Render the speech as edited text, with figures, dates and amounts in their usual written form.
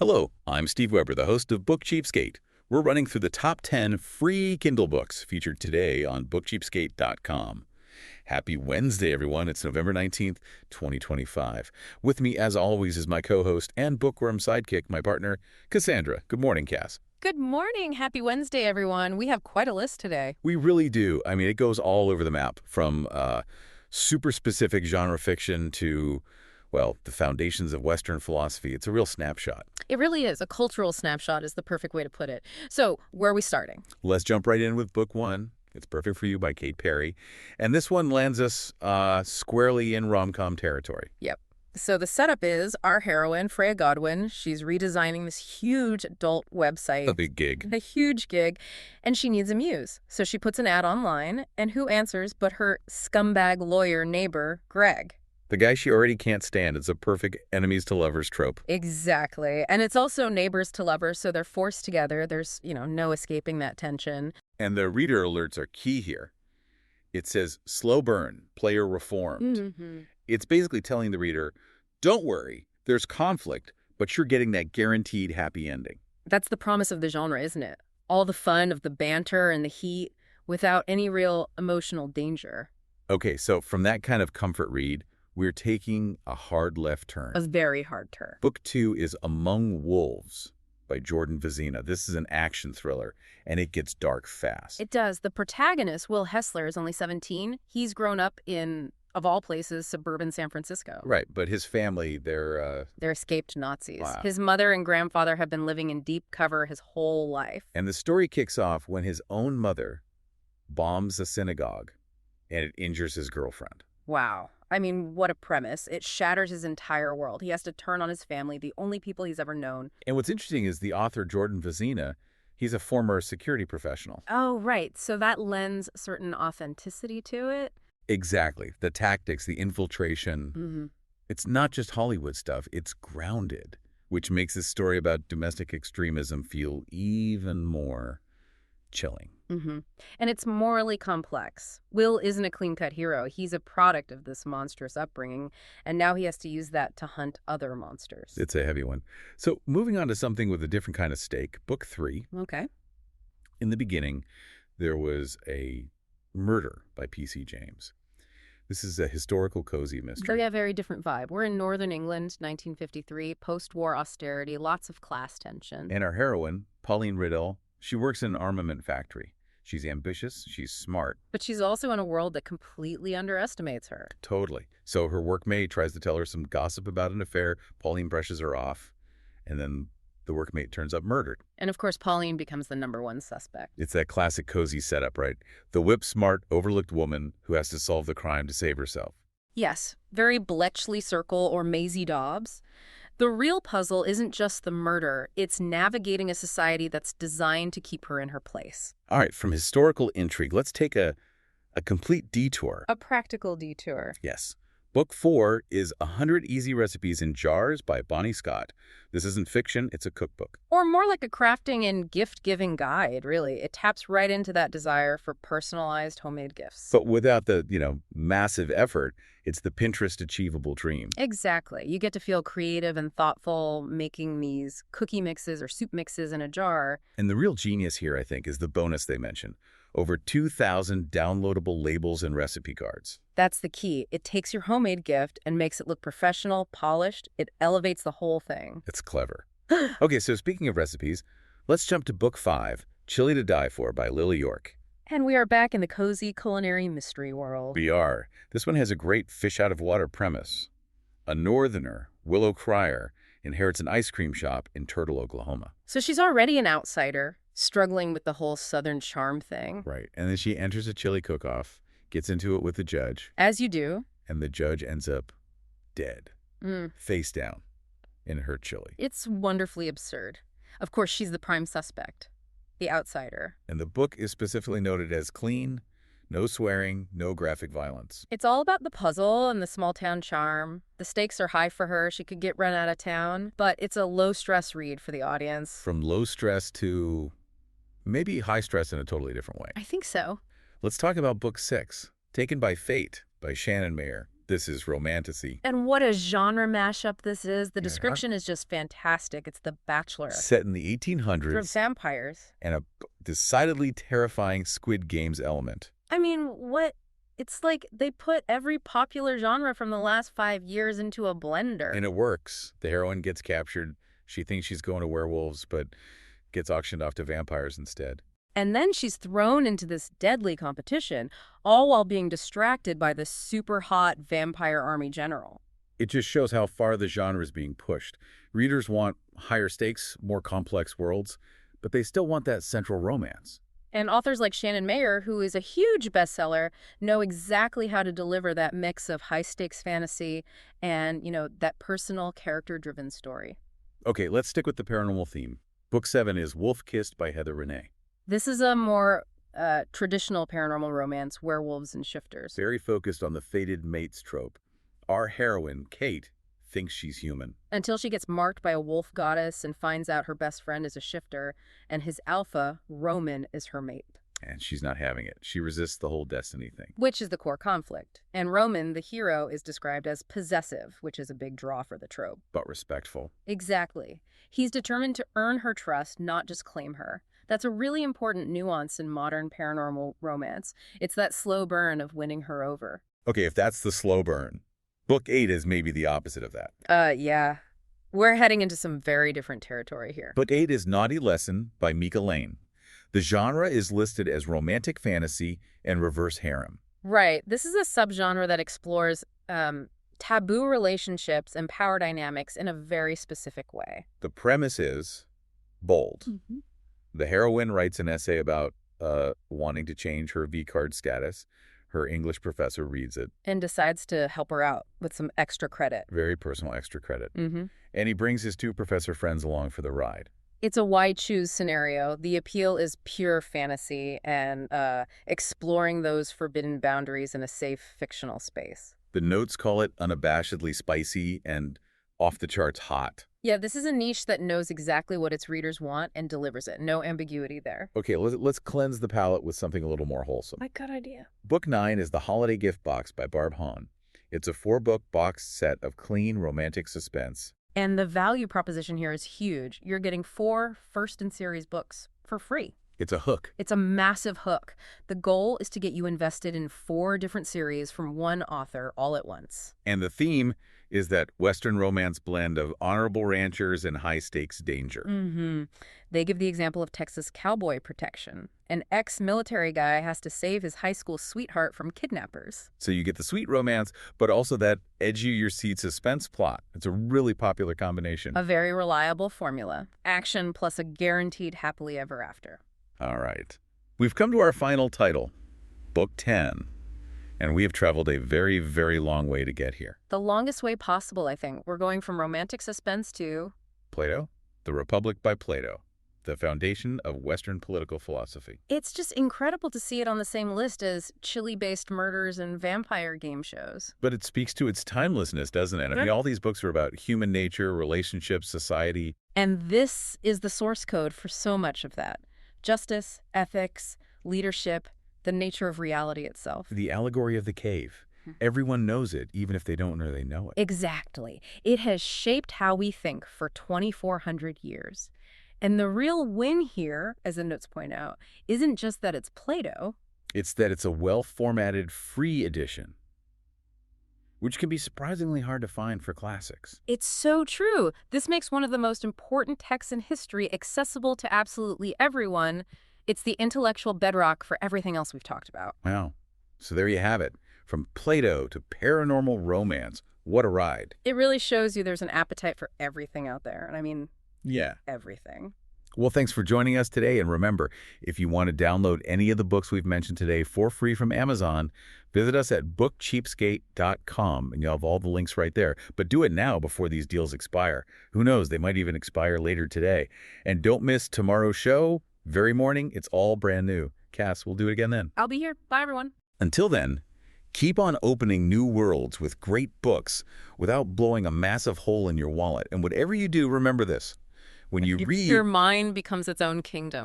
Hello, I'm Steve Weber, the host of Book Cheapskate. We're running through the top 10 free Kindle books featured today on bookcheapskate.com. Happy Wednesday, everyone. It's November 19th, 2025. With me, as always, is my co-host and bookworm sidekick, my partner, Cassandra. Good morning, Cass. Good morning. Happy Wednesday, everyone. We have quite a list today. We really do. I mean, it goes all over the map, from super specific genre fiction to, well, the foundations of Western philosophy. It's a real snapshot. It really is. A cultural snapshot is the perfect way to put it. So, where are we starting? Let's jump right in with book one. It's Perfect for You by Kate Perry. And this one lands us squarely in rom-com territory. Yep. So the setup is our heroine, Freya Godwin. She's redesigning this huge adult website. A big gig. A huge gig. And she needs a muse. So she puts an ad online. And who answers but her scumbag lawyer neighbor, Greg? The guy she already can't stand. It's a perfect enemies to lovers trope. Exactly. And it's also neighbors to lovers, so they're forced together. There's, no escaping that tension. And the reader alerts are key here. It says, slow burn, player reformed. Mm-hmm. It's basically telling the reader, don't worry, there's conflict, but you're getting that guaranteed happy ending. That's the promise of the genre, isn't it? All the fun of the banter and the heat without any real emotional danger. Okay, so from that kind of comfort read, we're taking a hard left turn. A very hard turn. Book two is Among Wolves by Jordan Vizina. This is an action thriller, and it gets dark fast. It does. The protagonist, Will Hessler, is only 17. He's grown up in, of all places, suburban San Francisco. Right, but his family, they're escaped Nazis. Wow. His mother and grandfather have been living in deep cover his whole life. And the story kicks off when his own mother bombs a synagogue, and it injures his girlfriend. Wow. I mean, what a premise. It shatters his entire world. He has to turn on his family, the only people he's ever known. And what's interesting is the author, Jordan Vizina, he's a former security professional. Oh, right. So that lends certain authenticity to it? Exactly. The tactics, the infiltration. Mm-hmm. It's not just Hollywood stuff. It's grounded, which makes this story about domestic extremism feel even more chilling. Mm-hmm. And it's morally complex. Will isn't a clean-cut hero. He's a product of this monstrous upbringing, and now he has to use that to hunt other monsters. It's a heavy one. So moving on to something with a different kind of stake, book three. Okay. In the beginning, there was a murder by P.C. James. This is a historical cozy mystery. So yeah, very different vibe. We're in Northern England, 1953, post-war austerity, lots of class tension. And our heroine, Pauline Riddell, she works in an armament factory. She's ambitious, she's smart. But she's also in a world that completely underestimates her. Totally. So her workmate tries to tell her some gossip about an affair. Pauline brushes her off, and then the workmate turns up murdered. And of course, Pauline becomes the #1 suspect. It's that classic cozy setup, right? The whip-smart, overlooked woman who has to solve the crime to save herself. Yes, very Bletchley Circle or Maisie Dobbs. The real puzzle isn't just the murder, it's navigating a society that's designed to keep her in her place. All right, from historical intrigue, let's take a complete detour. A practical detour. Yes. Book four is 100 Easy Recipes in Jars by Bonnie Scott. This isn't fiction, it's a cookbook. Or more like a crafting and gift-giving guide, really. It taps right into that desire for personalized homemade gifts. But without the, massive effort, it's the Pinterest achievable dream. Exactly. You get to feel creative and thoughtful making these cookie mixes or soup mixes in a jar. And the real genius here, I think, is the bonus they mention. Over 2,000 downloadable labels and recipe cards. That's the key. It takes your homemade gift and makes it look professional, polished. It elevates the whole thing. It's clever. Okay, so speaking of recipes, let's jump to book five, Chili to Die For by Lily York. And we are back in the cozy culinary mystery world. We are. This one has a great fish-out-of-water premise. A northerner, Willow Cryer, inherits an ice cream shop in Turtle, Oklahoma. So she's already an outsider, struggling with the whole Southern charm thing. Right. And then she enters a chili cook-off, gets into it with the judge. As you do. And the judge ends up dead, face down, in her chili. It's wonderfully absurd. Of course, she's the prime suspect, the outsider. And the book is specifically noted as clean, no swearing, no graphic violence. It's all about the puzzle and the small-town charm. The stakes are high for her. She could get run out of town. But it's a low-stress read for the audience. From low stress to maybe high stress in a totally different way. I think so. Let's talk about book six, Taken by Fate by Shannon Mayer. This is romantasy. And what a genre mashup this is. The Yeah. description is just fantastic. It's The Bachelor. Set in the For 1800s vampires. and a decidedly terrifying Squid Games element. I mean, what? It's like they put every popular genre from the last 5 years into a blender. And it works. The heroine gets captured. She thinks she's going to werewolves, but gets auctioned off to vampires instead. And then she's thrown into this deadly competition, all while being distracted by the super hot vampire army general. It just shows how far the genre is being pushed. Readers want higher stakes, more complex worlds, but they still want that central romance. And authors like Shannon Mayer, who is a huge bestseller, know exactly how to deliver that mix of high-stakes fantasy and, that personal, character-driven story. Okay, let's stick with the paranormal theme. Book 7 is Wolf Kissed by Heather Renee. This is a more traditional paranormal romance, werewolves and shifters. Very focused on the fated mates trope. Our heroine, Kate, thinks she's human. Until she gets marked by a wolf goddess and finds out her best friend is a shifter, and his alpha, Roman, is her mate. And she's not having it. She resists the whole destiny thing. Which is the core conflict. And Roman, the hero, is described as possessive, which is a big draw for the trope. But respectful. Exactly. He's determined to earn her trust, not just claim her. That's a really important nuance in modern paranormal romance. It's that slow burn of winning her over. Okay, if that's the slow burn, Book 8 is maybe the opposite of that. Yeah. We're heading into some very different territory here. Book 8 is Naughty Lesson by Mika Lane. The genre is listed as romantic fantasy and reverse harem. Right. This is a subgenre that explores taboo relationships and power dynamics in a very specific way. The premise is bold. Mm-hmm. The heroine writes an essay about wanting to change her V-card status. Her English professor reads it. And decides to help her out with some extra credit. Very personal extra credit. Mm-hmm. And he brings his 2 professor friends along for the ride. It's a why choose scenario. The appeal is pure fantasy and exploring those forbidden boundaries in a safe fictional space. The notes call it unabashedly spicy and off-the-charts hot. Yeah, this is a niche that knows exactly what its readers want and delivers it. No ambiguity there. Okay, let's cleanse the palate with something a little more wholesome. My good idea. Book 9 is The Holiday Gift Box by Barb Hahn. It's a 4-book box set of clean, romantic suspense. And the value proposition here is huge. You're getting 4 first-in-series books for free. It's a hook. It's a massive hook. The goal is to get you invested in 4 different series from one author all at once. And the theme is that Western romance blend of honorable ranchers and high-stakes danger. Mm-hmm. They give the example of Texas cowboy protection. An ex-military guy has to save his high school sweetheart from kidnappers. So you get the sweet romance, but also that edge-you-your-seat suspense plot. It's a really popular combination. A very reliable formula. Action plus a guaranteed happily ever after. All right. We've come to our final title, Book 10. And we have traveled a very, very long way to get here. The longest way possible, I think. We're going from romantic suspense to... Plato, The Republic by Plato, the foundation of Western political philosophy. It's just incredible to see it on the same list as Chile-based murders and vampire game shows. But it speaks to its timelessness, doesn't it? I mean, all these books are about human nature, relationships, society. And this is the source code for so much of that. Justice, ethics, leadership, the nature of reality itself. The allegory of the cave. Everyone knows it, even if they don't know they know it. Exactly. It has shaped how we think for 2,400 years. And the real win here, as the notes point out, isn't just that it's Plato. It's that it's a well-formatted free edition, which can be surprisingly hard to find for classics. It's so true. This makes one of the most important texts in history accessible to absolutely everyone. It's the intellectual bedrock for everything else we've talked about. Wow. So there you have it. From Plato to paranormal romance. What a ride. It really shows you there's an appetite for everything out there. And I mean, yeah, everything. Well, thanks for joining us today. And remember, if you want to download any of the books we've mentioned today for free from Amazon, visit us at bookcheapskate.com, and you'll have all the links right there. But do it now before these deals expire. Who knows? They might even expire later today. And don't miss tomorrow's show. Very morning. It's all brand new. Cass, we'll do it again then. I'll be here. Bye, everyone. Until then, keep on opening new worlds with great books without blowing a massive hole in your wallet. And whatever you do, remember this. When you read... Your mind becomes its own kingdom.